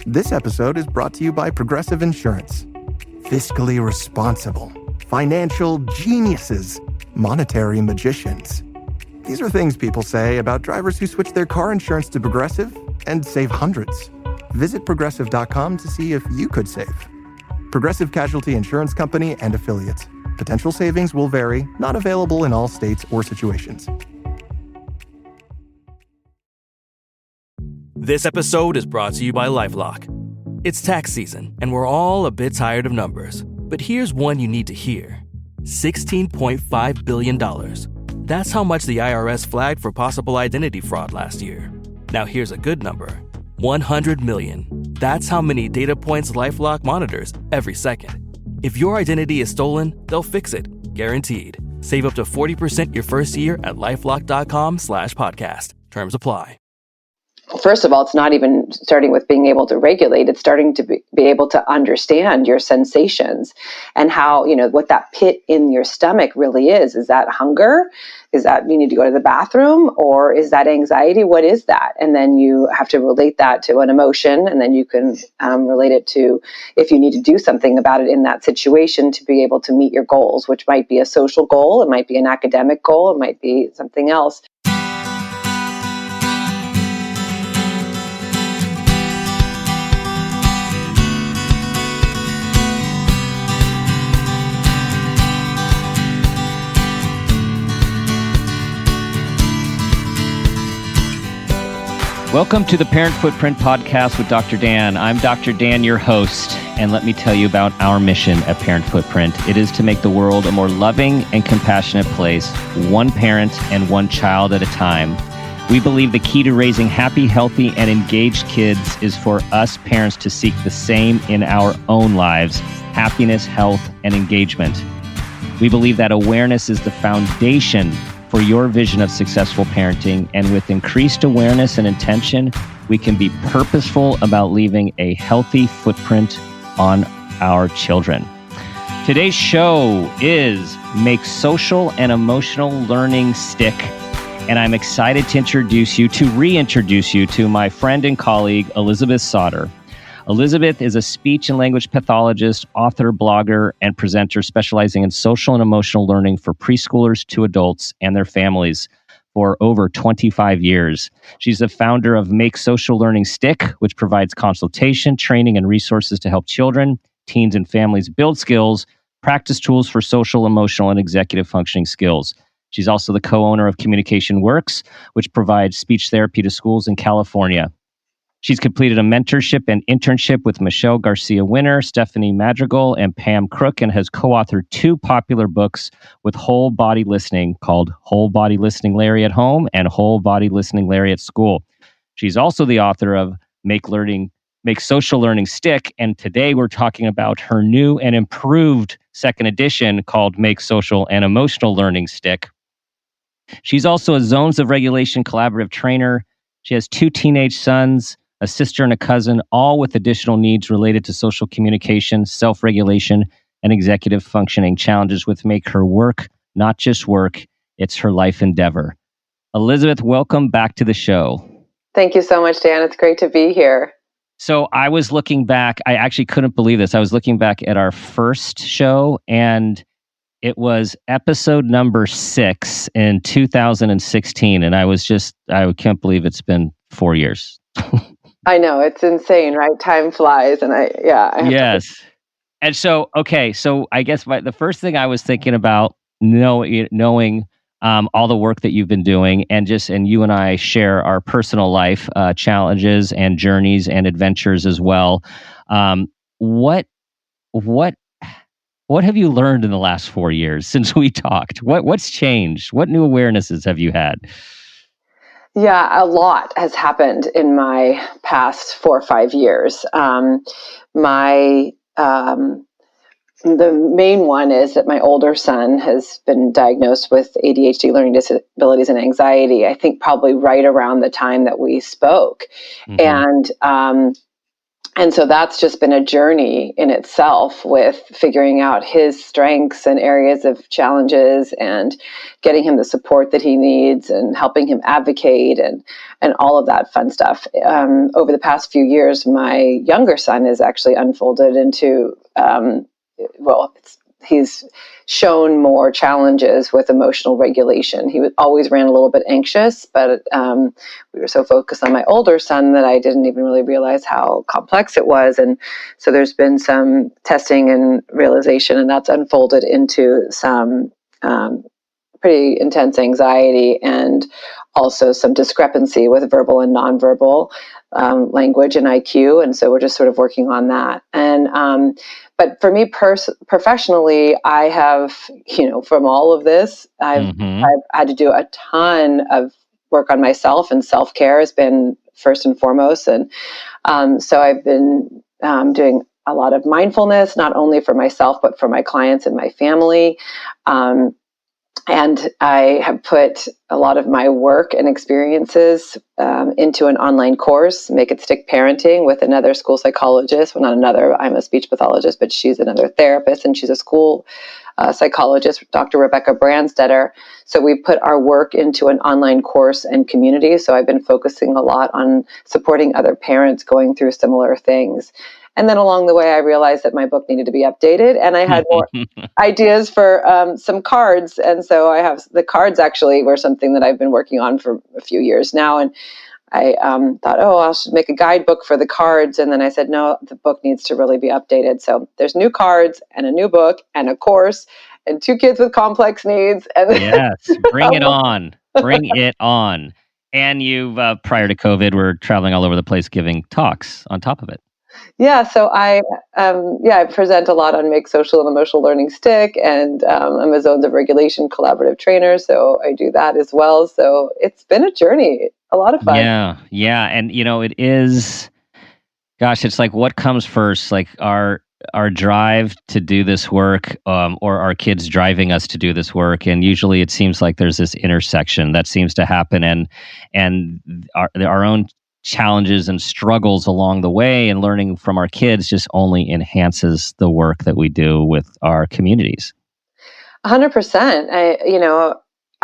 This episode is brought to you by Progressive Insurance. Fiscally responsible, financial geniuses, monetary magicians. These are things people say about drivers who switch their car insurance to Progressive and save hundreds. Visit progressive.com to see if you could save. Progressive Casualty Insurance Company and Affiliates. Potential savings will vary, not available in all states or situations. This episode is brought to you by LifeLock. It's tax season, and we're all a bit tired of numbers. But here's one you need to hear. $16.5 billion. That's how much the IRS flagged for possible identity fraud last year. Now here's a good number. 100 million. That's how many data points LifeLock monitors every second. If your identity is stolen, they'll fix it. Guaranteed. Save up to 40% your first year at LifeLock.com/podcast. Terms apply. First of all, it's not even starting with being able to regulate. It's starting to be able to understand your sensations and how, what that pit in your stomach really is. Is that hunger? Is that you need to go to the bathroom? Or is that anxiety? What is that? And then you have to relate that to an emotion. And then you can relate it to if you need to do something about it in that situation to be able to meet your goals, which might be a social goal. It might be an academic goal. It might be something else. Welcome to the Parent Footprint Podcast with Dr. Dan. I'm Dr. Dan, your host, and let me tell you about our mission at Parent Footprint. It is to make the world a more loving and compassionate place, one parent and one child at a time. We believe the key to raising happy, healthy, and engaged kids is for us parents to seek the same in our own lives: happiness, health, and engagement. We believe that awareness is the foundation for your vision of successful parenting, and with increased awareness and intention, we can be purposeful about leaving a healthy footprint on our children. Today's show is Make Social and Emotional Learning Stick, and I'm excited to reintroduce you to my friend and colleague, Elizabeth Sautter. Elizabeth is a speech and language pathologist, author, blogger, and presenter specializing in social and emotional learning for preschoolers to adults and their families for over 25 years. She's the founder of Make Social Learning Stick, which provides consultation, training, and resources to help children, teens, and families build skills, practice tools for social, emotional, and executive functioning skills. She's also the co-owner of Communication Works, which provides speech therapy to schools in California. She's completed a mentorship and internship with Michelle Garcia Winner, Stephanie Madrigal, and Pam Crook, and has co-authored 2 popular books with Whole Body Listening called Whole Body Listening Larry at Home and Whole Body Listening Larry at School. She's also the author of Make Social Learning Stick, and today we're talking about her new and improved second edition called Make Social and Emotional Learning Stick. She's also a Zones of Regulation collaborative trainer. She has 2 teenage sons, a sister and a cousin, all with additional needs related to social communication, self-regulation, and executive functioning challenges which make her work not just work, it's her life endeavor. Elizabeth, welcome back to the show. Thank you so much, Dan. It's great to be here. So I was looking back, I actually couldn't believe this. I was looking back at our first show, and it was episode number 6 in 2016, and I can't believe it's been 4 years. I know, it's insane, right? Time flies, and Yes. And so, okay, so I guess the first thing I was thinking about, knowing all the work that you've been doing, and you and I share our personal life challenges and journeys and adventures as well. What have you learned in the last 4 years since we talked? What's changed? What new awarenesses have you had? Yeah, a lot has happened in my past 4 or 5 years. The main one is that my older son has been diagnosed with ADHD, learning disabilities, and anxiety, I think probably right around the time that we spoke. Mm-hmm. And And so that's just been a journey in itself with figuring out his strengths and areas of challenges and getting him the support that he needs and helping him advocate and all of that fun stuff. Over the past few years, my younger son has actually unfolded into, he's shown more challenges with emotional regulation. He always ran a little bit anxious, but we were so focused on my older son that I didn't even really realize how complex it was. And so there's been some testing and realization, and that's unfolded into some pretty intense anxiety and also some discrepancy with verbal and nonverbal language and IQ. And so we're just sort of working on that. And but for me professionally, I have, from all of this, I've had to do a ton of work on myself, and self-care has been first and foremost. And so I've been doing a lot of mindfulness, not only for myself, but for my clients and my family. And I have put a lot of my work and experiences into an online course, Make It Stick Parenting, with another school psychologist. Well, not another, I'm a speech pathologist, but she's another therapist, and she's a school psychologist, Dr. Rebecca Brandstetter. So we put our work into an online course and community. So I've been focusing a lot on supporting other parents going through similar things. And then along the way, I realized that my book needed to be updated, and I had more ideas for some cards. And so I have the cards actually were something that I've been working on for a few years now. And I thought, I should make a guidebook for the cards. And then I said, no, the book needs to really be updated. So there's new cards and a new book and a course and 2 kids with complex needs. And yes, bring it on. Bring it on. And you've, prior to COVID, were traveling all over the place giving talks on top of it. Yeah, so I present a lot on Make Social and Emotional Learning Stick, and I'm a Zones of Regulation collaborative trainer, so I do that as well. So it's been a journey, a lot of fun. Yeah, and it is. Gosh, it's like what comes first, like our drive to do this work, or our kids driving us to do this work, and usually it seems like there's this intersection that seems to happen, and our own challenges and struggles along the way, and learning from our kids just only enhances the work that we do with our communities. 100%.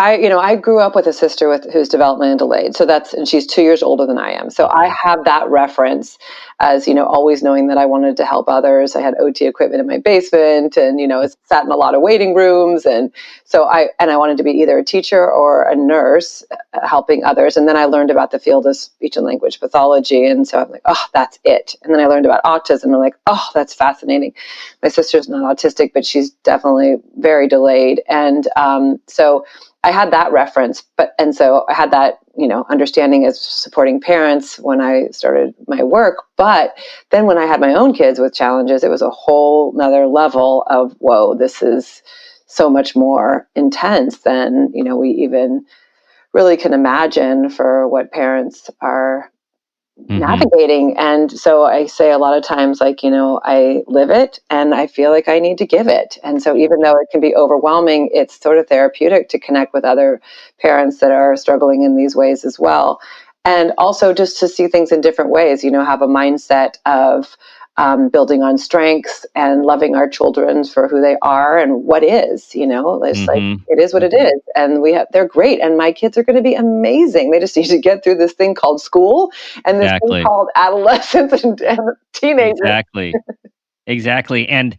I grew up with a sister who's developmentally delayed. So and she's 2 years older than I am. So I have that reference as, always knowing that I wanted to help others. I had OT equipment in my basement and, sat in a lot of waiting rooms. And so I wanted to be either a teacher or a nurse helping others. And then I learned about the field of speech and language pathology. And so I'm like, that's it. And then I learned about autism. And I'm like, that's fascinating. My sister's not autistic, but she's definitely very delayed. And so I had that reference, and so I had that, understanding as supporting parents when I started my work. But then when I had my own kids with challenges, it was a whole nother level of, whoa, this is so much more intense than, we even really can imagine for what parents are navigating. And so I say a lot of times, like, I live it and I feel like I need to give it. And so even though it can be overwhelming, it's sort of therapeutic to connect with other parents that are struggling in these ways as well. And also just to see things in different ways, have a mindset of building on strengths and loving our children for who they are and what is, it's like, it is what it is. And they're great. And my kids are going to be amazing. They just need to get through this thing called school and this thing called adolescence and teenagers. Exactly. And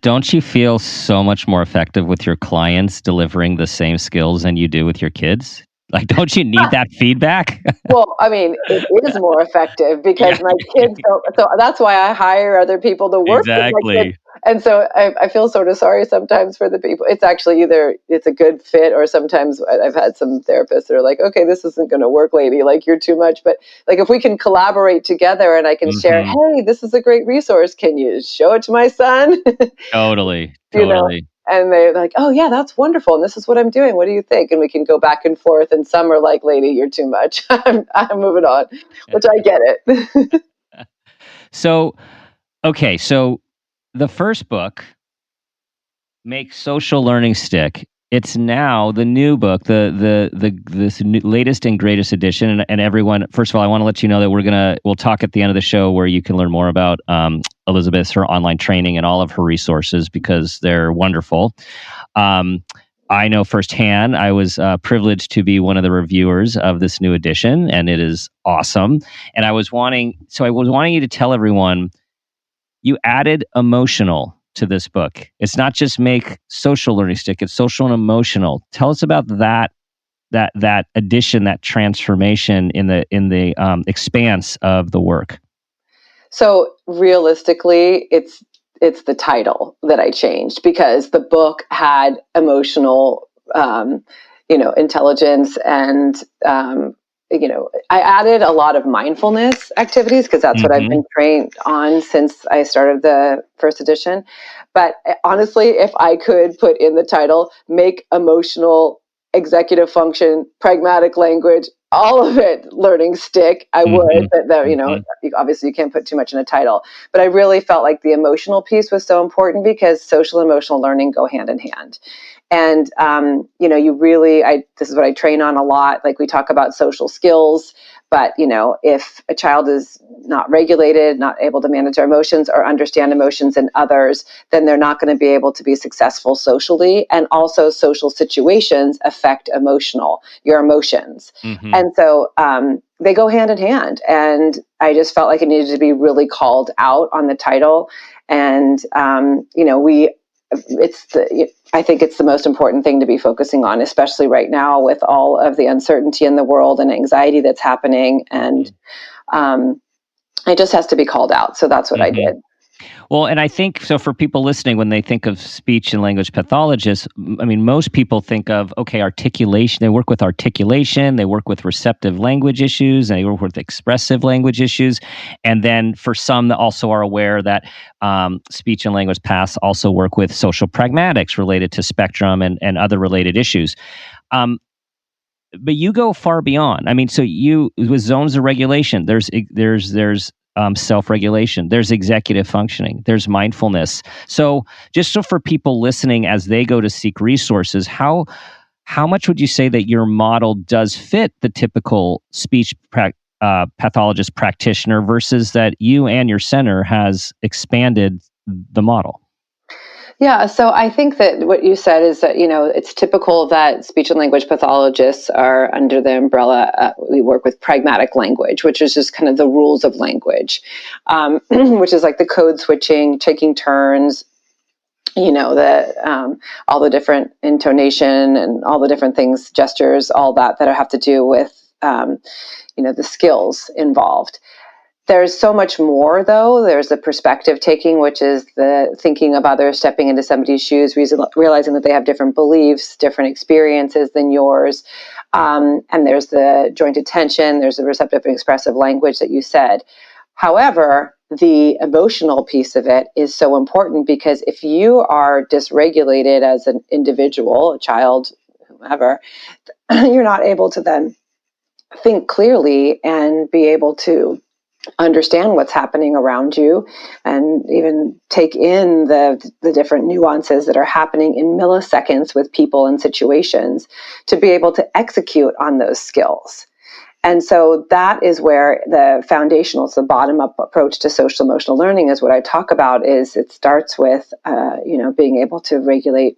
don't you feel so much more effective with your clients delivering the same skills than you do with your kids? Like, don't you need that feedback? Well, I mean, it is more effective because my kids don't. So that's why I hire other people to work with my kids. And so I feel sort of sorry sometimes for the people. It's actually either it's a good fit, or sometimes I've had some therapists that are like, okay, this isn't going to work, lady. Like, you're too much. But like, if we can collaborate together and I can share, hey, this is a great resource. Can you show it to my son? Totally. And they're like, oh, yeah, that's wonderful. And this is what I'm doing. What do you think? And we can go back and forth. And some are like, lady, you're too much. I'm moving on, which I get it. So the first book, Make Social Learning Stick, it's now the new book, this latest and greatest edition. And everyone, first of all, I want to let you know that we'll talk at the end of the show where you can learn more about Elizabeth, her online training, and all of her resources because they're wonderful. I know firsthand. I was privileged to be one of the reviewers of this new edition, and it is awesome. And I was wanting you to tell everyone you added emotional to this book. It's not just make social learning stick; it's social and emotional. Tell us about that addition, that transformation in the expanse of the work. So realistically, it's the title that I changed because the book had emotional, intelligence and I added a lot of mindfulness activities because that's what I've been trained on since I started the first edition. But honestly, if I could put in the title, make emotional, executive function, pragmatic language, all of it learning stick, I would. But obviously you can't put too much in a title. But I really felt like the emotional piece was so important because social and emotional learning go hand in hand. And, this is what I train on a lot. Like we talk about social skills, but, if a child is not regulated, not able to manage their emotions or understand emotions in others, then they're not going to be able to be successful socially. And also social situations affect your emotions. And so they go hand in hand. And I just felt like it needed to be really called out on the title. And, I think it's the most important thing to be focusing on, especially right now with all of the uncertainty in the world and anxiety that's happening. And it just has to be called out. So that's what I did. Well, and I think so for people listening, when they think of speech and language pathologists, I mean, most people think of, articulation. They work with articulation, they work with receptive language issues, and they work with expressive language issues. And then for some that also are aware that speech and language paths also work with social pragmatics related to spectrum and other related issues. But you go far beyond. I mean, so with zones of regulation, there's self-regulation, there's executive functioning, there's mindfulness. So for people listening as they go to seek resources, how much would you say that your model does fit the typical speech pathologist practitioner versus that you and your center has expanded the model? Yeah, so I think that what you said is that, it's typical that speech and language pathologists are under the umbrella. We work with pragmatic language, which is just kind of the rules of language, which is like the code switching, taking turns, all the different intonation and all the different things, gestures, all that have to do with, the skills involved. There's so much more, though. There's the perspective taking, which is the thinking of others, stepping into somebody's shoes, realizing that they have different beliefs, different experiences than yours. And there's the joint attention. There's the receptive and expressive language that you said. However, the emotional piece of it is so important because if you are dysregulated as an individual, a child, whomever, you're not able to then think clearly and be able to understand what's happening around you and even take in the different nuances that are happening in milliseconds with people and situations to be able to execute on those skills. And so that is where the foundational, the bottom-up approach to social emotional learning is what I talk about. Is it starts with being able to regulate.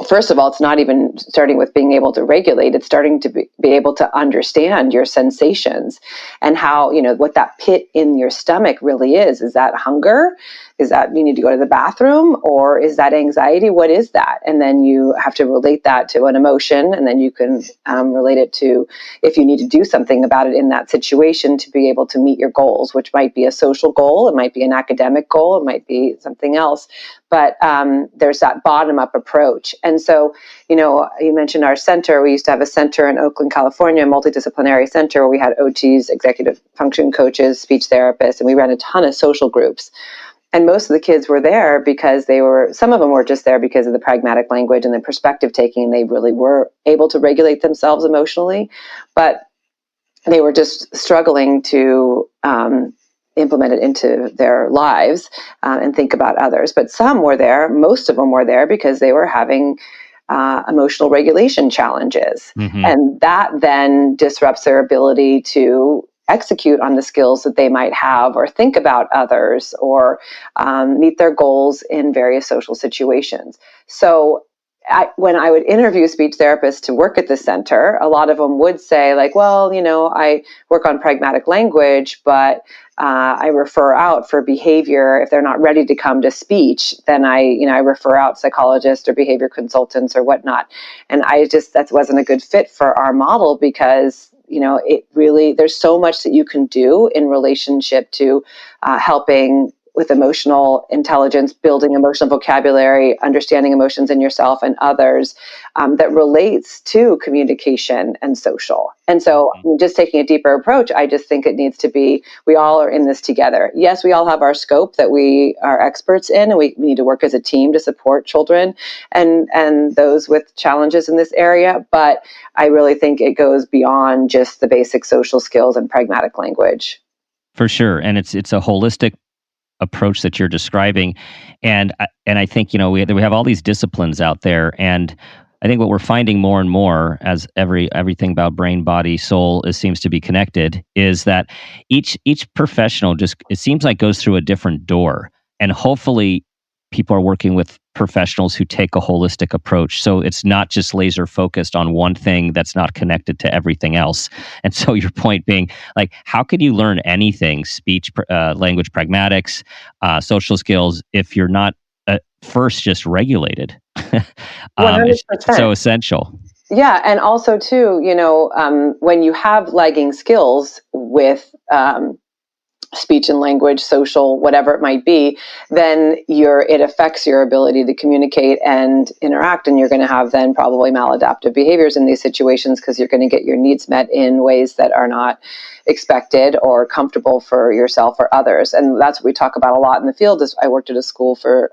First of all, it's not even starting with being able to regulate. It's starting to be able to understand your sensations and how, what that pit in your stomach really is. Is that hunger? Is that you need to go to the bathroom? Or is that anxiety? What is that? And then you have to relate that to an emotion. And then you can relate it to if you need to do something about it in that situation to be able to meet your goals, which might be a social goal. It might be an academic goal. It might be something else. But there's that bottom-up approach. And so, you mentioned our center. We used to have a center in Oakland, California, a multidisciplinary center where we had OTs, executive function coaches, speech therapists, and we ran a ton of social groups. And most of the kids were there because some of them were just there because of the pragmatic language and the perspective taking. They really were able to regulate themselves emotionally, but they were just struggling to implement it into their lives and think about others. But some were there, most of them were there because they were having emotional regulation challenges. Mm-hmm. And that then disrupts their ability to execute on the skills that they might have, or think about others, or meet their goals in various social situations. So when I would interview speech therapists to work at the center, a lot of them would say, like, well, I work on pragmatic language, but I refer out for behavior. If they're not ready to come to speech, then I refer out psychologists or behavior consultants or whatnot. And that wasn't a good fit for our model, because it really, there's so much that you can do in relationship to helping with emotional intelligence, building emotional vocabulary, understanding emotions in yourself and others, that relates to communication and social. And so just taking a deeper approach, I just think it needs to be, we all are in this together. Yes, we all have our scope that we are experts in, and we need to work as a team to support children and those with challenges in this area. But I really think it goes beyond just the basic social skills and pragmatic language. For sure. And it's a holistic approach that you're describing, and I think we have all these disciplines out there, and I think what we're finding more and more, as everything about brain, body, soul seems to be connected, is that each professional it seems like goes through a different door, and hopefully people are working with professionals who take a holistic approach. So it's not just laser focused on one thing that's not connected to everything else. And so your point being, like, how could you learn anything, speech, language, pragmatics, social skills, if you're not first just regulated? 100%. It's so essential. Yeah. And also too, when you have lagging skills with, speech and language, social, whatever it might be, then it affects your ability to communicate and interact. And you're going to have then probably maladaptive behaviors in these situations, because you're going to get your needs met in ways that are not expected or comfortable for yourself or others. And that's what we talk about a lot in the field. I worked at a school for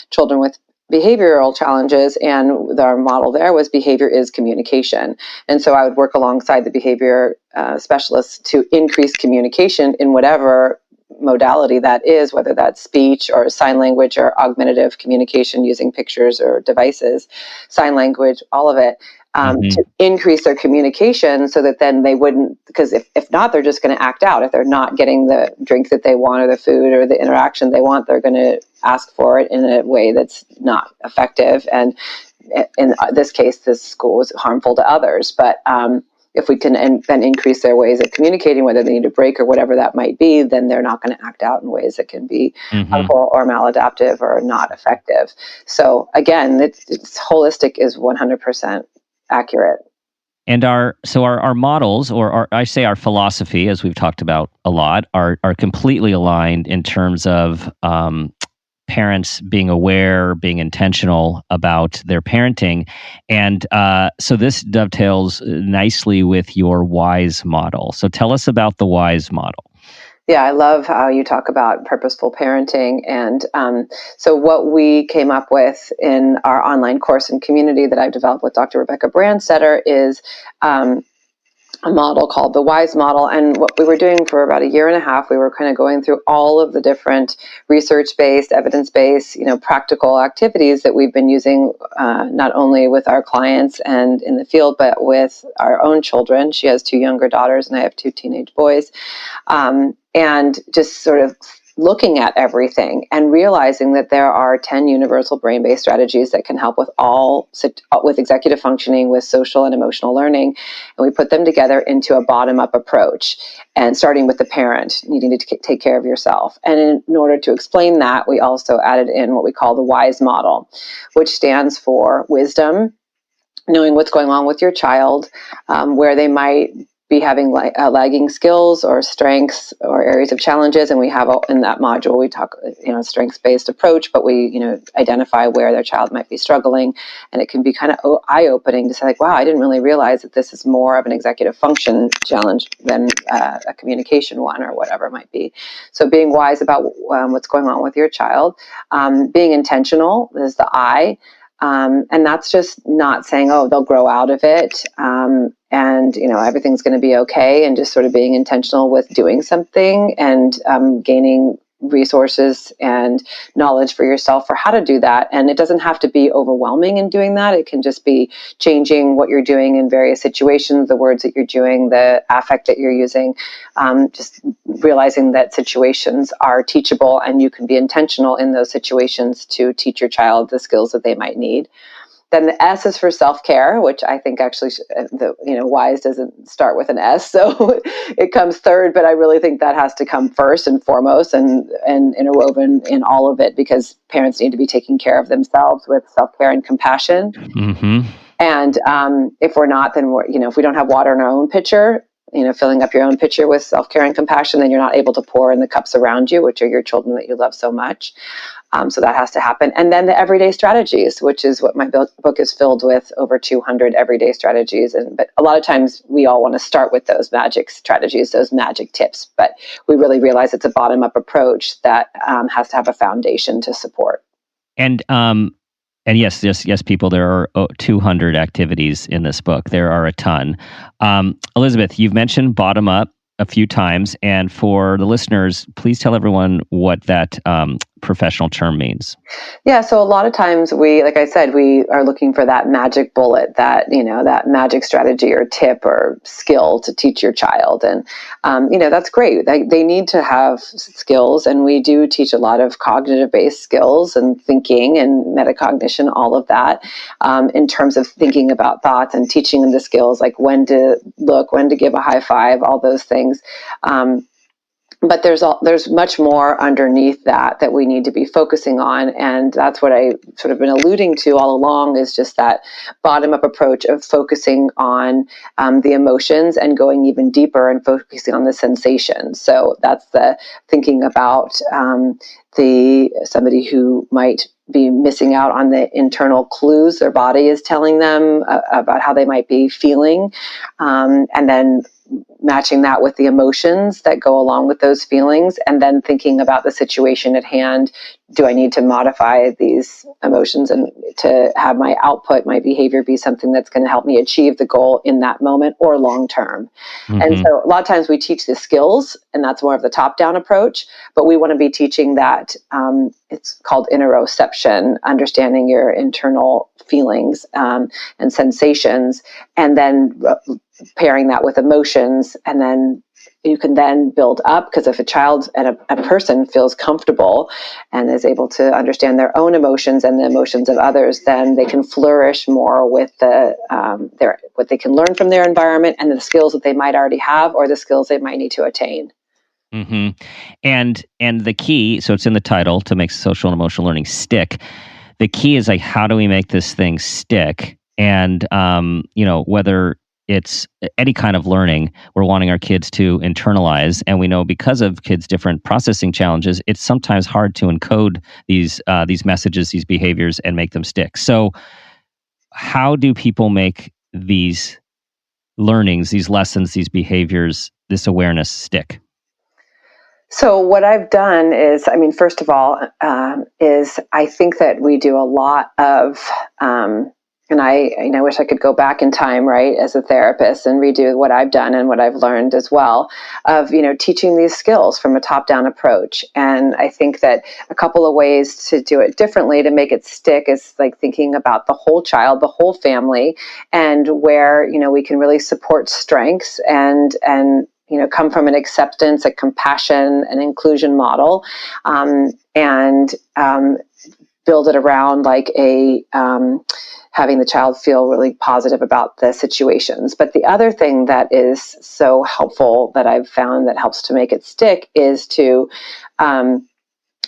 children with behavioral challenges, and our model there was behavior is communication. And so I would work alongside the behavior specialists to increase communication in whatever modality that is, whether that's speech or sign language or augmentative communication using pictures or devices, sign language, all of it, to increase their communication, so that then they wouldn't, because if not, they're just going to act out. If they're not getting the drink that they want or the food or the interaction they want, they're going to ask for it in a way that's not effective. And in this case, this school was harmful to others. But if we can then increase their ways of communicating, whether they need a break or whatever that might be, then they're not going to act out in ways that can be harmful or maladaptive or not effective. So again, it's holistic is 100% accurate. And our models, or our philosophy, as we've talked about a lot, are completely aligned in terms of parents being aware, being intentional about their parenting. And so this dovetails nicely with your WISE model. So tell us about the WISE model. Yeah, I love how you talk about purposeful parenting. And so what we came up with in our online course and community that I've developed with Dr. Rebecca Brandstetter is a model called the WISE model. And what we were doing for about a year and a half, we were kind of going through all of the different research-based, evidence-based, practical activities that we've been using, not only with our clients and in the field, but with our own children. She has 2 younger daughters and I have 2 teenage boys. And just sort of looking at everything and realizing that there are 10 universal brain-based strategies that can help with executive functioning, with social and emotional learning. And we put them together into a bottom-up approach, and starting with the parent needing to take care of yourself. And in order to explain that, we also added in what we call the WISE model, which stands for wisdom, knowing what's going on with your child, where they might be having lagging skills or strengths or areas of challenges. And we have in that module, we talk, strengths-based approach, but we, identify where their child might be struggling. And it can be kind of eye-opening to say, like, wow, I didn't really realize that this is more of an executive function challenge than a communication one or whatever it might be. So being wise about what's going on with your child, being intentional is the I. And that's just not saying, oh, they'll grow out of it. And everything's going to be okay. And just sort of being intentional with doing something and gaining resources and knowledge for yourself for how to do that. And it doesn't have to be overwhelming in doing that. It can just be changing what you're doing in various situations, the words that you're doing, the affect that you're using, just realizing that situations are teachable and you can be intentional in those situations to teach your child the skills that they might need. Then the S is for self-care, which I think actually, WISE doesn't start with an S, so it comes third, but I really think that has to come first and foremost and interwoven in all of it, because parents need to be taking care of themselves with self-care and compassion. Mm-hmm. And if we're not, then if we don't have water in our own pitcher, filling up your own pitcher with self-care and compassion, then you're not able to pour in the cups around you, which are your children that you love so much. So that has to happen. And then the everyday strategies, which is what my book is filled with, over 200 everyday strategies. But a lot of times we all want to start with those magic strategies, those magic tips. But we really realize it's a bottom-up approach that has to have a foundation to support. And yes, people, there are 200 activities in this book. There are a ton. Elizabeth, you've mentioned bottom up a few times. And for the listeners, please tell everyone what that professional term means. Yeah, so a lot of times like I said, we are looking for that magic bullet, that magic strategy or tip or skill to teach your child. And, that's great. They need to have skills. And we do teach a lot of cognitive-based skills and thinking and metacognition, all of that, in terms of thinking about thoughts and teaching them the skills, like when to look, when to give a high five, all those things. But there's much more underneath that we need to be focusing on. And that's what I sort of been alluding to all along, is just that bottom-up approach of focusing on the emotions and going even deeper and focusing on the sensations. So that's the thinking about somebody who might be missing out on the internal clues their body is telling them about how they might be feeling, and then matching that with the emotions that go along with those feelings, and then thinking about the situation at hand. Do I need to modify these emotions and to have my output, my behavior be something that's going to help me achieve the goal in that moment or long term? Mm-hmm. And so a lot of times we teach the skills, and that's more of the top-down approach, but we want to be teaching that, it's called interoception, understanding your internal feelings and sensations, and then pairing that with emotions, and then you can then build up, because if a child and a person feels comfortable and is able to understand their own emotions and the emotions of others, then they can flourish more with what they can learn from their environment and the skills that they might already have or the skills they might need to attain. Mm-hmm. And the key, so it's in the title, to make social and emotional learning stick. The key is, like, how do we make this thing stick? And whether it's any kind of learning, we're wanting our kids to internalize. And we know because of kids' different processing challenges, it's sometimes hard to encode these messages, these behaviors, and make them stick. So how do people make these learnings, these lessons, these behaviors, this awareness stick? So what I've done is, first of all, is I think that we do a lot of, and I wish I could go back in time, right, as a therapist and redo what I've done and what I've learned as well, of, teaching these skills from a top-down approach. And I think that a couple of ways to do it differently to make it stick is like thinking about the whole child, the whole family, and where, we can really support strengths and come from an acceptance, a compassion, an inclusion model, and build it around like having the child feel really positive about the situations. But the other thing that is so helpful that I've found that helps to make it stick is to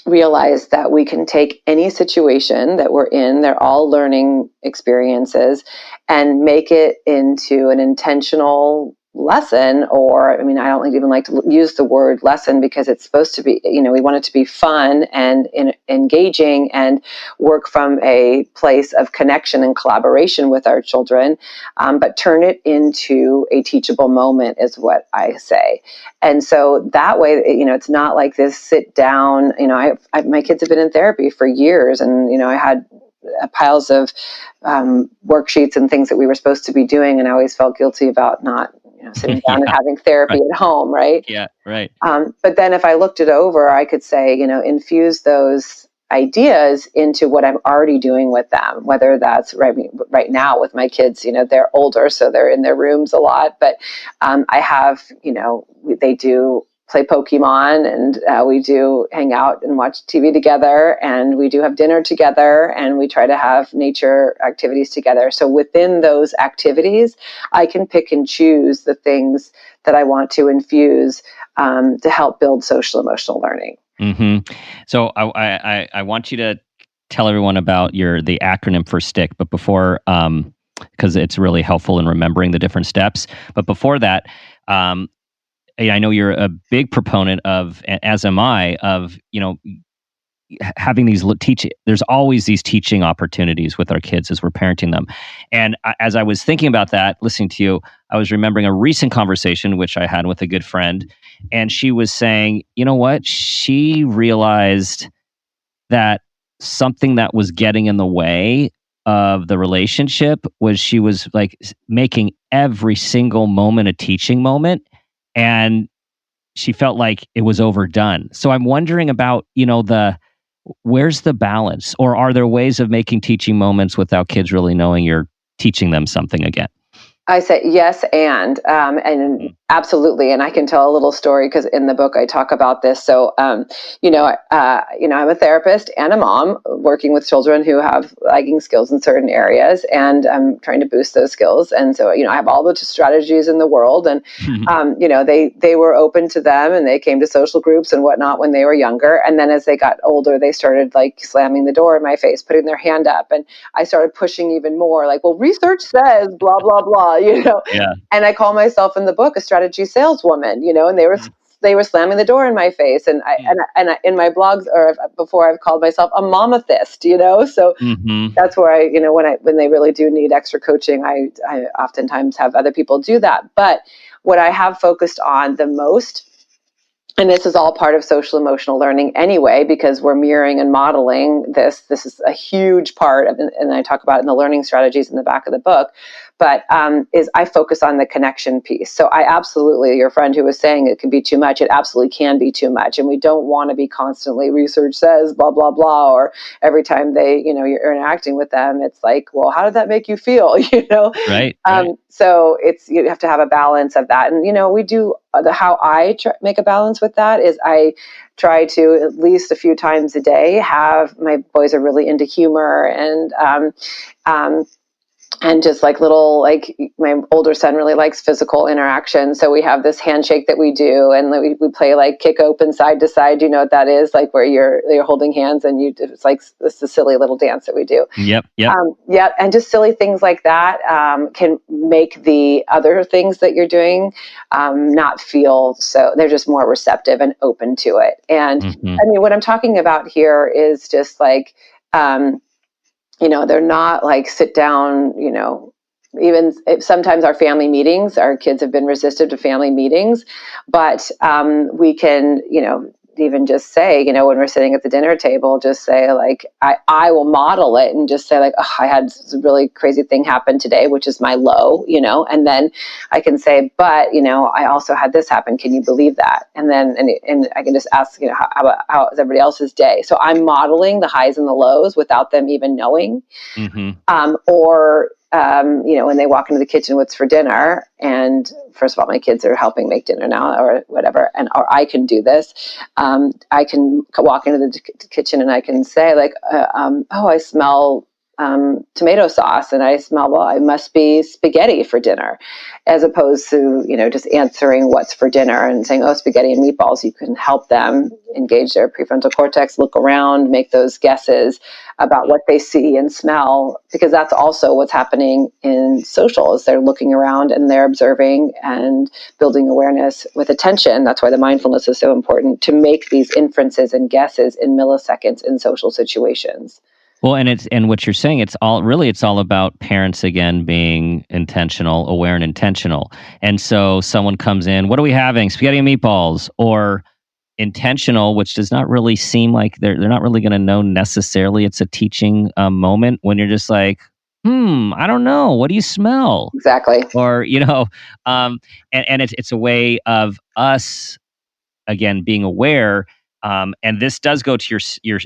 realize that we can take any situation that we're in, they're all learning experiences, and make it into an intentional lesson, or, I don't even like to use the word lesson, because it's supposed to be, we want it to be fun and engaging and work from a place of connection and collaboration with our children, but turn it into a teachable moment is what I say. And so that way, it's not like this sit down, my kids have been in therapy for years, and, I had piles of worksheets and things that we were supposed to be doing, and I always felt guilty about not sitting down and Yeah, having therapy right. at home, right? Yeah, right. But then if I looked it over, I could say, infuse those ideas into what I'm already doing with them, whether that's right now with my kids, they're older, so they're in their rooms a lot, but I have, they do play Pokemon, and we do hang out and watch TV together, and we do have dinner together, and we try to have nature activities together. So within those activities, I can pick and choose the things that I want to infuse to help build social emotional learning. Mm-hmm. So I want you to tell everyone about the acronym for STICK, but before, because it's really helpful in remembering the different steps. But before that, I know you're a big proponent of, as am I, of having these there's always these teaching opportunities with our kids as we're parenting them. And as I was thinking about that, listening to you, I was remembering a recent conversation which I had with a good friend, and she was saying, you know what? She realized that something that was getting in the way of the relationship was she was like making every single moment a teaching moment, and she felt like it was overdone. So I'm wondering about, where's the balance? Or are there ways of making teaching moments without kids really knowing you're teaching them something again? I say yes, and absolutely, and I can tell a little story because in the book I talk about this. So, I'm a therapist and a mom working with children who have lagging skills in certain areas, and I'm trying to boost those skills. And so, I have all the strategies in the world, and they were open to them, and they came to social groups and whatnot when they were younger. And then as they got older, they started like slamming the door in my face, putting their hand up, and I started pushing even more, like, well, research says blah blah blah. Yeah. And I call myself in the book a strategy saleswoman, and they were slamming the door in my face, and I in my blogs or before I've called myself a mamathist, so that's where I, when they really do need extra coaching, I oftentimes have other people do that. But what I have focused on the most, and this is all part of social emotional learning anyway, because we're mirroring and modeling this. This is a huge part of, and I talk about it in the learning strategies in the back of the book, but is I focus on the connection piece. So I absolutely, your friend who was saying it can be too much, it absolutely can be too much. And we don't want to be constantly research says blah, blah, blah, or every time you're interacting with them, it's like, well, how did that make you feel? Right. So you have to have a balance of that. And, we do how I make a balance with that is I try to at least a few times a day have, my boys are really into humor and just like little, like my older son really likes physical interaction. So we have this handshake that we do, and we play like kick open side to side. You know what that is? Like where you're holding hands and it's like this a silly little dance that we do. Yep. And just silly things like that can make the other things that you're doing not feel so, they're just more receptive and open to it. And I mean, what I'm talking about here is just like, they're not like sit down, even if sometimes our family meetings, our kids have been resistant to family meetings, but we can, even just say, when we're sitting at the dinner table, just say like, I will model it and just say like, oh, I had this really crazy thing happen today, which is my low, and then I can say, but, I also had this happen. Can you believe that? And then, and I can just ask, how is everybody else's day? So I'm modeling the highs and the lows without them even knowing. When they walk into the kitchen, what's for dinner? And first of all, my kids are helping make dinner now or whatever. Or I can do this. I can walk into the kitchen and I can say like, I smell tomato sauce, and I smell, well, it must be spaghetti for dinner, as opposed to, just answering what's for dinner and saying, oh, spaghetti and meatballs. You can help them engage their prefrontal cortex, look around, make those guesses about what they see and smell, because that's also what's happening in social is they're looking around and they're observing and building awareness with attention. That's why the mindfulness is so important, to make these inferences and guesses in milliseconds in social situations. Well, and what you're saying, it's all about parents again being intentional, aware and intentional. And so someone comes in, what are we having? Spaghetti and meatballs, or intentional, which does not really seem like they're not really going to know necessarily it's a teaching moment when you're just like, I don't know. What do you smell? Exactly. Or, and it's a way of us, again, being aware. And this does go to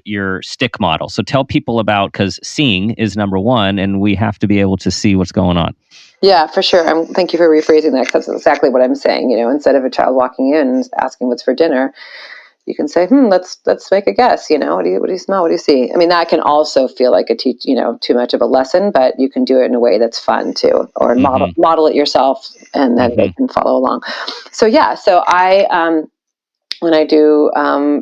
your stick model. So tell people about, because seeing is number one, and we have to be able to see what's going on. Yeah, for sure. Thank you for rephrasing that, because that's exactly what I'm saying. Instead of a child walking in and asking what's for dinner, you can say, let's make a guess. What do you smell? What do you see? I mean, that can also feel like too much of a lesson, but you can do it in a way that's fun too, or model it yourself, and then they can follow along. So yeah, so I when I do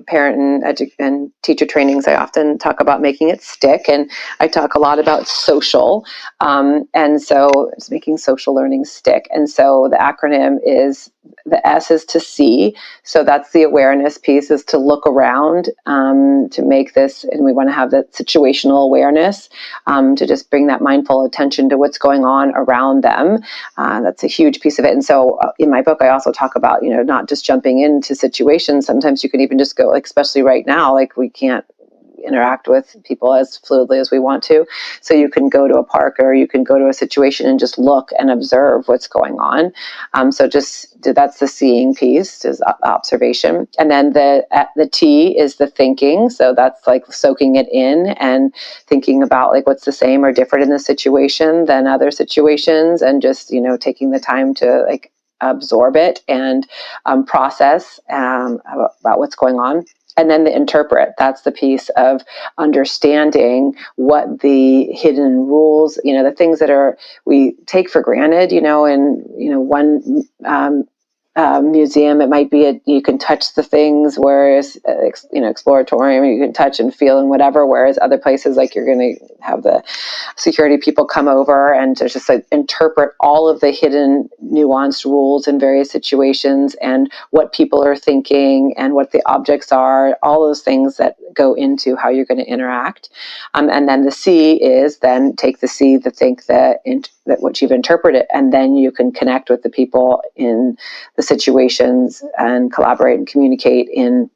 parent and teacher trainings, I often talk about making it stick, and I talk a lot about social, and so it's making social learning stick. And so the acronym is, the S is to see, so that's the awareness piece, is to look around, to make this, and we want to have that situational awareness, to just bring that mindful attention to what's going on around them. That's a huge piece of it. And so in my book, I also talk about, not just jumping into situations. Sometimes you can even just go, especially right now, we can't interact with people as fluidly as we want to. So you can go to a park, or you can go to a situation and just look and observe what's going on. So that's the seeing piece, is observation. And then the T is the thinking. So that's soaking it in and thinking about what's the same or different in this situation than other situations, and just, taking the time to absorb it and process about what's going on. And then the interpret, that's the piece of understanding what the hidden rules, the things that we take for granted, in one museum, it might be you can touch the things, whereas exploratorium, you can touch and feel and whatever, whereas other places, you're going to have the security people come over and to just interpret all of the hidden nuanced rules in various situations, and what people are thinking and what the objects are, all those things that go into how you're going to interact. And then the C is then take the C, the think, that what you've interpreted, and then you can connect with the people in the situations and collaborate and communicate in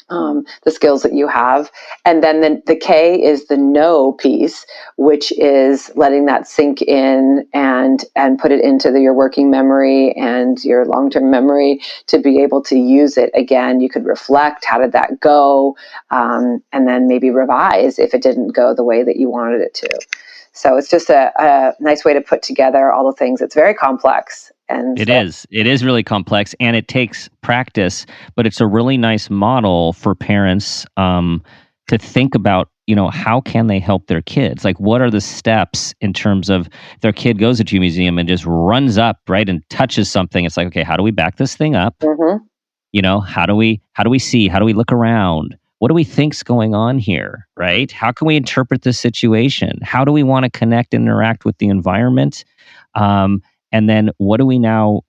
the skills that you have. And then the K is the know piece, which is letting that sink in and put it into your working memory and your long-term memory to be able to use it again. You could reflect, how did that go? And then maybe revise if it didn't go the way that you wanted it to. So it's just a nice way to put together all the things. It's very complex. And it is really complex, and it takes practice, but it's a really nice model for parents to think about, how can they help their kids? What are the steps in terms of their kid goes to a museum and just runs up, right, and touches something. It's okay, how do we back this thing up? Mm-hmm. How do we see? How do we look around? What do we think's going on here, right? How can we interpret this situation? How do we want to connect and interact with the environment? And then what do we now,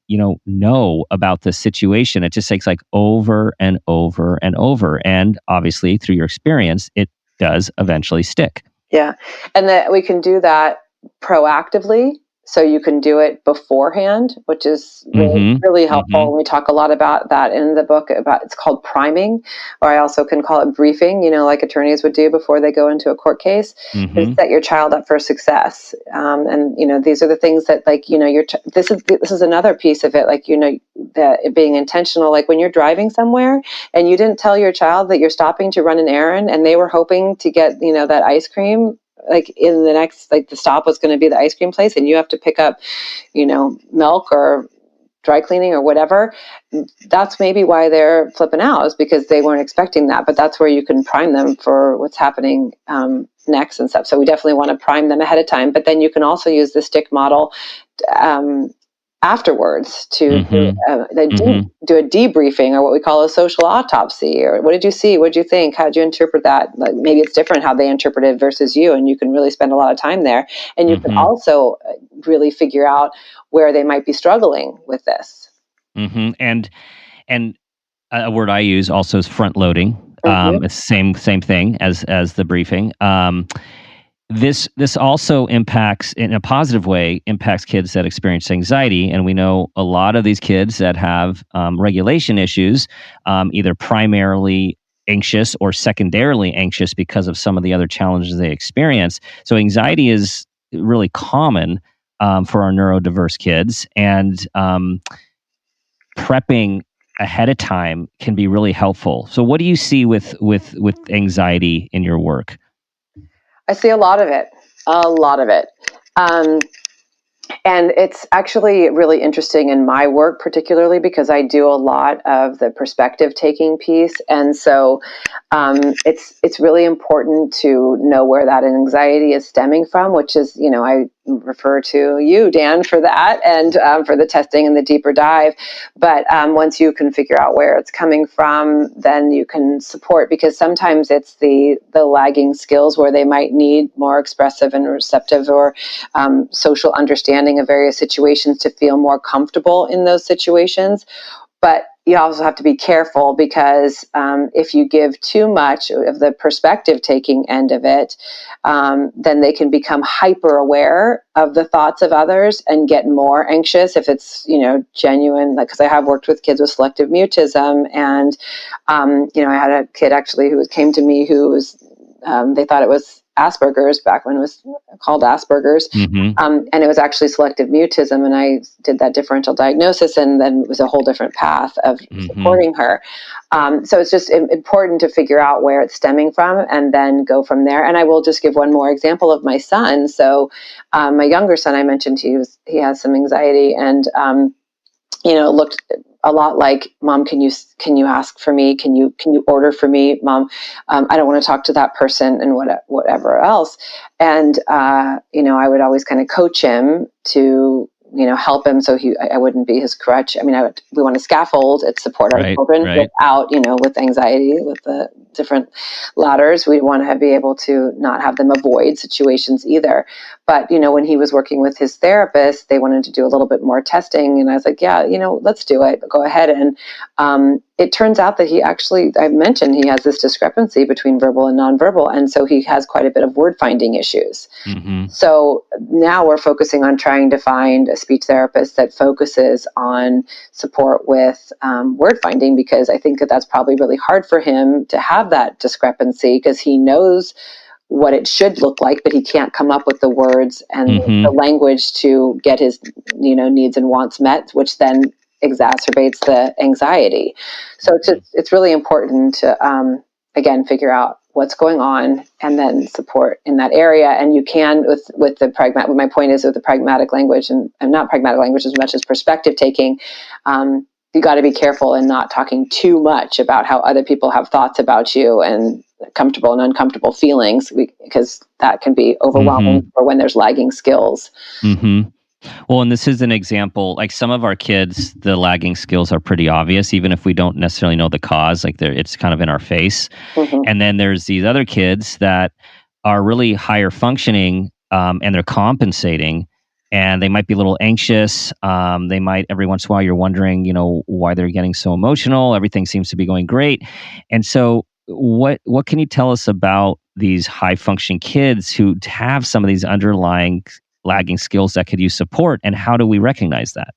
know about this situation? It just takes over and over and over. And obviously through your experience, it does eventually stick. Yeah. And that we can do that proactively. So you can do it beforehand, which is really helpful. Mm-hmm. We talk a lot about that in the book. It's called priming, or I also can call it briefing, like attorneys would do before they go into a court case, to set your child up for success. And these are the things that this is another piece of it, that it being intentional, when you're driving somewhere and you didn't tell your child that you're stopping to run an errand and they were hoping to get, that ice cream, in the next, the stop was going to be the ice cream place, and you have to pick up, milk or dry cleaning or whatever. That's maybe why they're flipping out, is because they weren't expecting that. But that's where you can prime them for what's happening next and stuff. So we definitely want to prime them ahead of time. But then you can also use the stick model afterwards to do a debriefing, or what we call a social autopsy, or what did you see? What did you think? How did you interpret that? Maybe it's different how they interpreted versus you, and you can really spend a lot of time there. And you can also really figure out where they might be struggling with this. And a word I use also is front loading. It's same thing as the briefing. This also impacts, in a positive way, kids that experience anxiety. And we know a lot of these kids that have regulation issues, either primarily anxious or secondarily anxious because of some of the other challenges they experience. So anxiety is really common for our neurodiverse kids, and prepping ahead of time can be really helpful. So what do you see with anxiety in your work? I see a lot of it. And it's actually really interesting in my work, particularly because I do a lot of the perspective taking piece. And so it's really important to know where that anxiety is stemming from, which is, I refer to you, Dan, for that and for the testing and the deeper dive. But once you can figure out where it's coming from, then you can support, because sometimes it's the lagging skills where they might need more expressive and receptive or social understanding of various situations to feel more comfortable in those situations. But you also have to be careful, because if you give too much of the perspective taking end of it, then they can become hyper aware of the thoughts of others and get more anxious if it's, genuine. Like, because I have worked with kids with selective mutism, and I had a kid actually who came to me who was they thought it was Asperger's back when it was called Asperger's. And it was actually selective mutism. And I did that differential diagnosis, and then it was a whole different path of supporting her. So it's just important to figure out where it's stemming from and then go from there. And I will just give one more example of my son. So my younger son, I mentioned he has some anxiety, and looked a lot like, Mom, can you ask for me? Can you order for me, Mom? I don't want to talk to that person, and whatever else. And, I would always kind of coach him to, help him so I wouldn't be his crutch. I mean, we want to scaffold and support our children without, with anxiety, with the different ladders. We want to be able to not have them avoid situations either. But, when he was working with his therapist, they wanted to do a little bit more testing. And I was like, yeah, let's do it. Go ahead. And it turns out that I mentioned he has this discrepancy between verbal and nonverbal. And so he has quite a bit of word finding issues. So now we're focusing on trying to find a speech therapist that focuses on support with word finding, because I think that's probably really hard for him to have that discrepancy, because he knows what it should look like, but he can't come up with the words and the language to get his, needs and wants met, which then exacerbates the anxiety. So it's really important to, again, figure out what's going on and then support in that area. And you can, with the pragmatic, my point is with the pragmatic language, and not pragmatic language as much as perspective taking, you got to be careful in not talking too much about how other people have thoughts about you and comfortable and uncomfortable feelings, because that can be overwhelming for when there's lagging skills. Well, and this is an example, like some of our kids, the lagging skills are pretty obvious, even if we don't necessarily know the cause, like it's kind of in our face. And then there's these other kids that are really higher functioning, and they're compensating, and they might be a little anxious. They might, every once in a while, you're wondering, why they're getting so emotional. Everything seems to be going great. And so what can you tell us about these high functioning kids who have some of these underlying lagging skills that could use support, and how do we recognize that?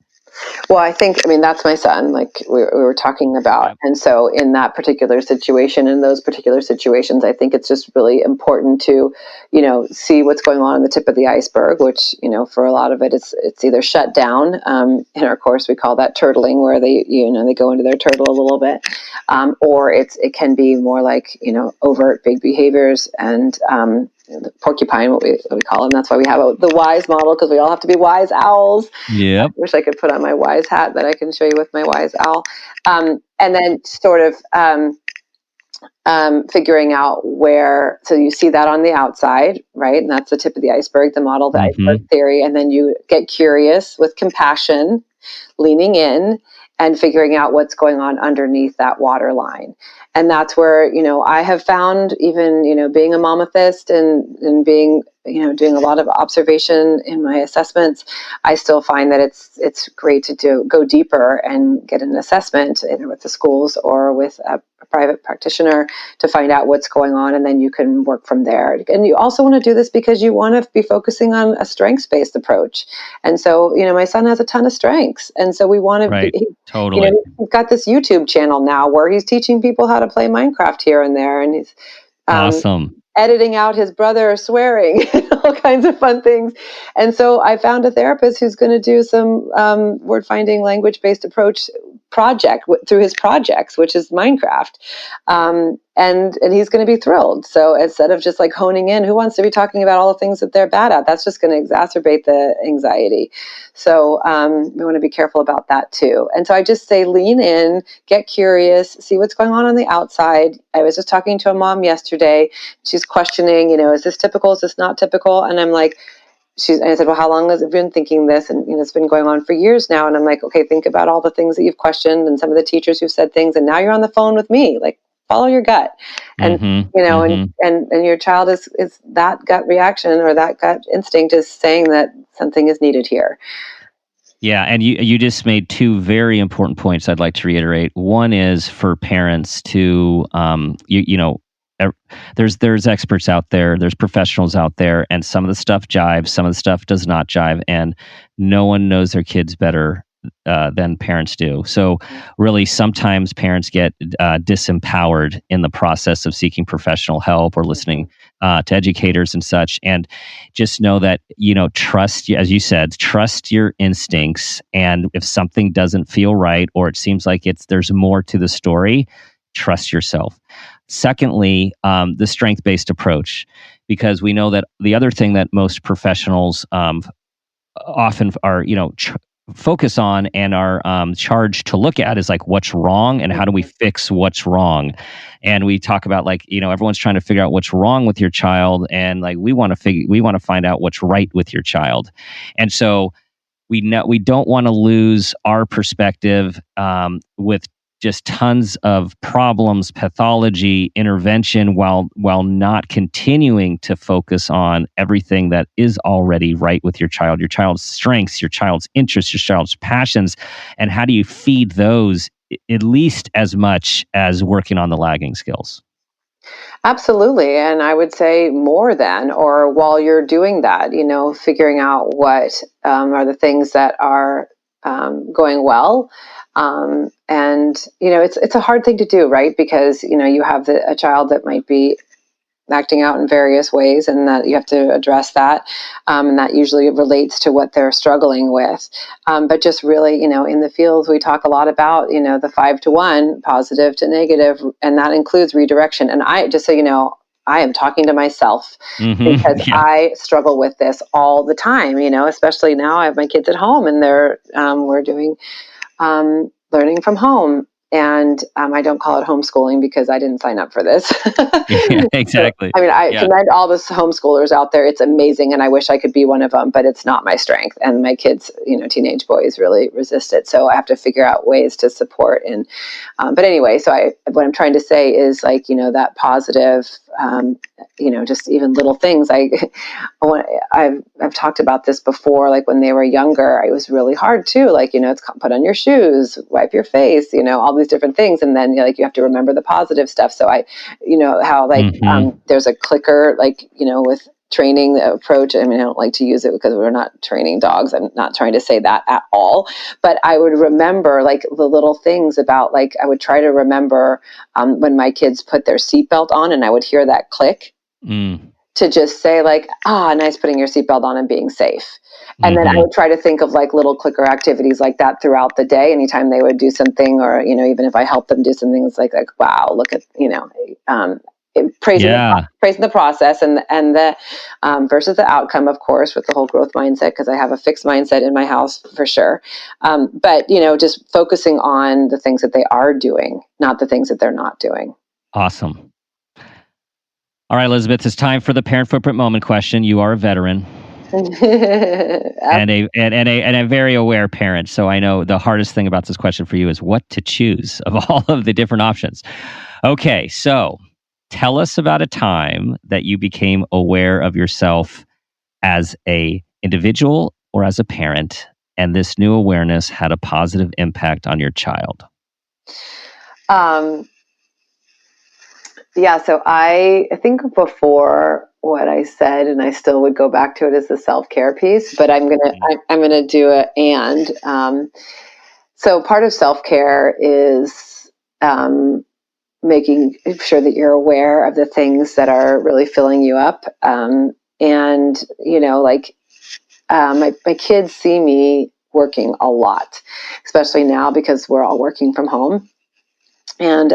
Well, that's my son, like we were talking about. And so in that particular situation, in those particular situations, I think it's just really important to, see what's going on the tip of the iceberg, which, for a lot of it, it's either shut down. In our course, we call that turtling, where they, they go into their turtle a little bit. Or it can be more like, overt big behaviors and, the porcupine, what we call them. That's why we have the WISE model, because we all have to be wise owls. I wish I could put on my wise hat that I can show you with my wise owl. And then sort of figuring out so you see that on the outside, right? And that's the tip of the iceberg, the model, the iceberg theory. And then you get curious with compassion, leaning in and figuring out what's going on underneath that waterline. And that's where, I have found, even, being a mammothist and being, doing a lot of observation in my assessments, I still find that it's great to go deeper and get an assessment either with the schools or with a private practitioner to find out what's going on, and then you can work from there. And you also want to do this because you want to be focusing on a strengths-based approach. And so, my son has a ton of strengths, and so we want to totally. We've got this YouTube channel now where he's teaching people how to play Minecraft here and there, and he's awesome. editing out his brother swearing, all kinds of fun things. And so I found a therapist who's going to do some word finding, language-based approach project through his projects, which is Minecraft. And he's going to be thrilled. So instead of just like honing in, who wants to be talking about all the things that they're bad at? That's just going to exacerbate the anxiety. So we want to be careful about that too. And so I just say, lean in, get curious, see what's going on the outside. I was just talking to a mom yesterday. She's questioning, is this typical? Is this not typical? And I'm like, and I said, well, how long has it been thinking this? And, it's been going on for years now. And I'm like, okay, think about all the things that you've questioned and some of the teachers who've said things. And now you're on the phone with me, like, follow your gut. And, and your child is that gut reaction or that gut instinct is saying that something is needed here. Yeah, and you just made two very important points I'd like to reiterate. One is for parents to, there's experts out there, there's professionals out there, and some of the stuff jives, some of the stuff does not jive, and no one knows their kids better than parents do. So really, sometimes parents get disempowered in the process of seeking professional help or listening to educators and such. And just know that, trust, as you said, trust your instincts. And if something doesn't feel right, or it seems like there's more to the story, trust yourself. Secondly, the strength-based approach, because we know that the other thing that most professionals often are, focus on and are charged to look at is like what's wrong and how do we fix what's wrong. And we talk about everyone's trying to figure out what's wrong with your child, and like we want to find out what's right with your child. And so we don't want to lose our perspective with just tons of problems, pathology, intervention, while not continuing to focus on everything that is already right with your child's strengths, your child's interests, your child's passions, and how do you feed those at least as much as working on the lagging skills? Absolutely. And I would say more than, or while you're doing that, figuring out what are the things that are going well. And it's a hard thing to do, right? Because, you have a child that might be acting out in various ways, and that you have to address that. And that usually relates to what they're struggling with. But just really, in the field, we talk a lot about, the 5-to-1, positive to negative, and that includes redirection. And I, just so you know, I am talking to myself because I struggle with this all the time, especially now I have my kids at home and we're doing learning from home. And I don't call it homeschooling because I didn't sign up for this. Yeah, exactly. So, I commend all the homeschoolers out there. It's amazing. And I wish I could be one of them, but it's not my strength. And my kids, teenage boys really resist it. So I have to figure out ways to support. And, but anyway, so what I'm trying to say is that positive, just even little things. I've talked about this before, like when they were younger, it was really hard too. Like, it's put on your shoes, wipe your face, all these different things. And then you have to remember the positive stuff. So how there's a clicker, with training approach. I don't like to use it because we're not training dogs. I'm not trying to say that at all, but I would remember the little things about I would try to remember when my kids put their seatbelt on and I would hear that click to just say nice putting your seatbelt on and being safe. And then I would try to think of little clicker activities like that throughout the day. Anytime they would do something, or, even if I help them do something, it's like, wow, look at, praising the process and the versus the outcome, of course, with the whole growth mindset, because I have a fixed mindset in my house for sure. But, just focusing on the things that they are doing, not the things that they're not doing. Awesome. All right, Elizabeth, it's time for the parent footprint moment question. You are a veteran. and a very aware parent. So I know the hardest thing about this question for you is what to choose of all of the different options. Okay, so tell us about a time that you became aware of yourself as a individual or as a parent, and this new awareness had a positive impact on your child. So I think before what I said, and I still would go back to it, as the self-care piece, but I'm gonna do it. And so part of self-care is making sure that you're aware of the things that are really filling you up. And, my kids see me working a lot, especially now because we're all working from home. And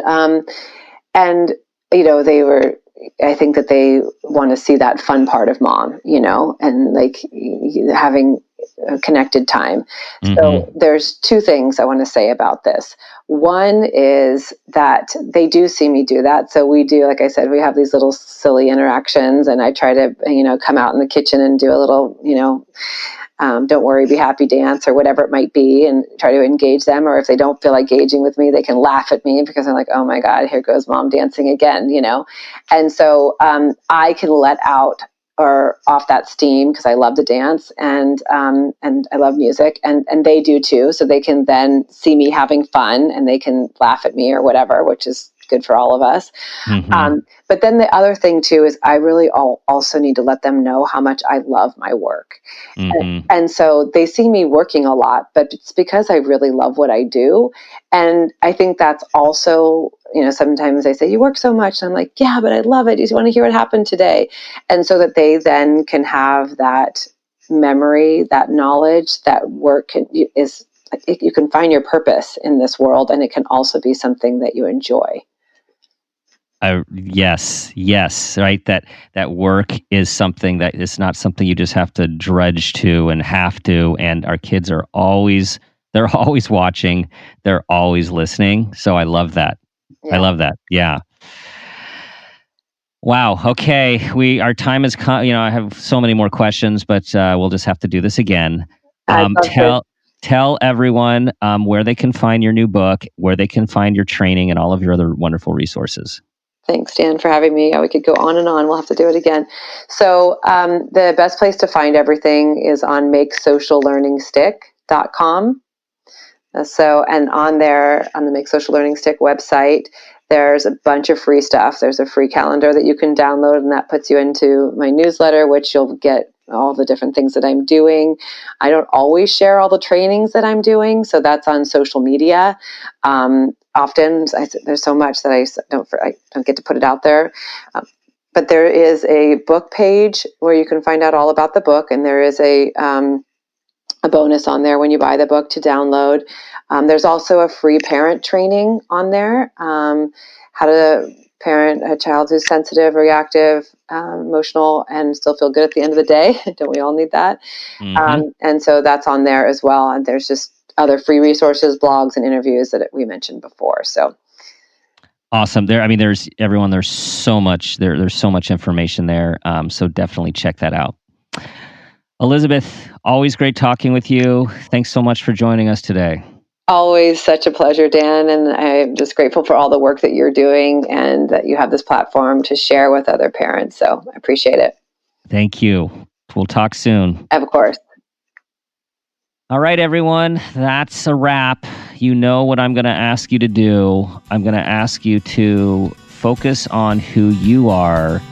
I think that they want to see that fun part of mom, and like having connected time. Mm-hmm. So there's two things I want to say about this. One is that they do see me do that. So we do, like I said, we have these little silly interactions, and I try to, come out in the kitchen and do a little, don't worry, be happy dance or whatever it might be, and try to engage them. Or if they don't feel like engaging with me, they can laugh at me because I'm like, oh my God, here goes mom dancing again, And so I can let out or off that steam because I love to dance and I love music, and they do too. So they can then see me having fun and they can laugh at me or whatever, which is good for all of us. Mm-hmm. But then the other thing too is I really also need to let them know how much I love my work. Mm-hmm. And so they see me working a lot, but it's because I really love what I do. And I think that's also, sometimes they say, you work so much. And I'm like, yeah, but I love it. You want to hear what happened today? And so that they then can have that memory, that knowledge, that work is, you can find your purpose in this world, and it can also be something that you enjoy. Yes, right. That work is something that is not something you just have to drudge to and have to. And our kids are they're always watching. They're always listening. So I love that. Yeah. I love that. Yeah. Wow. Okay. Our time has come. I have so many more questions, but we'll just have to do this again. Tell everyone where they can find your new book, where they can find your training, and all of your other wonderful resources. Thanks, Dan, for having me. We could go on and on. We'll have to do it again. So the best place to find everything is on makesociallearningstick.com. And on there, on the Make Social Learning Stick website, there's a bunch of free stuff. There's a free calendar that you can download, and that puts you into my newsletter, which you'll get all the different things that I'm doing. I don't always share all the trainings that I'm doing, so that's on social media. Often there's so much that I don't get to put it out there. But there is a book page where you can find out all about the book, and there is a bonus on there when you buy the book to download. There's also a free parent training on there, how to parent a child who's sensitive, reactive, emotional, and still feel good at the end of the day. Don't we all need that? Mm-hmm. And so that's on there as well. And there's just other free resources, blogs, and interviews that we mentioned before. So awesome. There's so much there. There's so much information there. So definitely check that out. Elizabeth, always great talking with you. Thanks so much for joining us today. Always such a pleasure, Dan. And I'm just grateful for all the work that you're doing and that you have this platform to share with other parents. So I appreciate it. Thank you. We'll talk soon. Of course. All right, everyone, that's a wrap. You know what I'm going to ask you to do. I'm going to ask you to focus on who you are.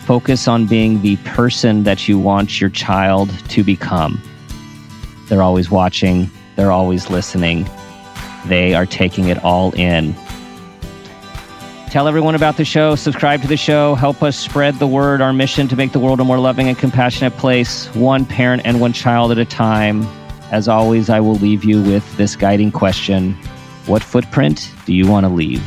Focus on being the person that you want your child to become. They're always watching. They're always listening. They are taking it all in. Tell everyone about the show. Subscribe to the show. Help us spread the word. Our mission to make the world a more loving and compassionate place, one parent and one child at a time. As always, I will leave you with this guiding question. What footprint do you want to leave?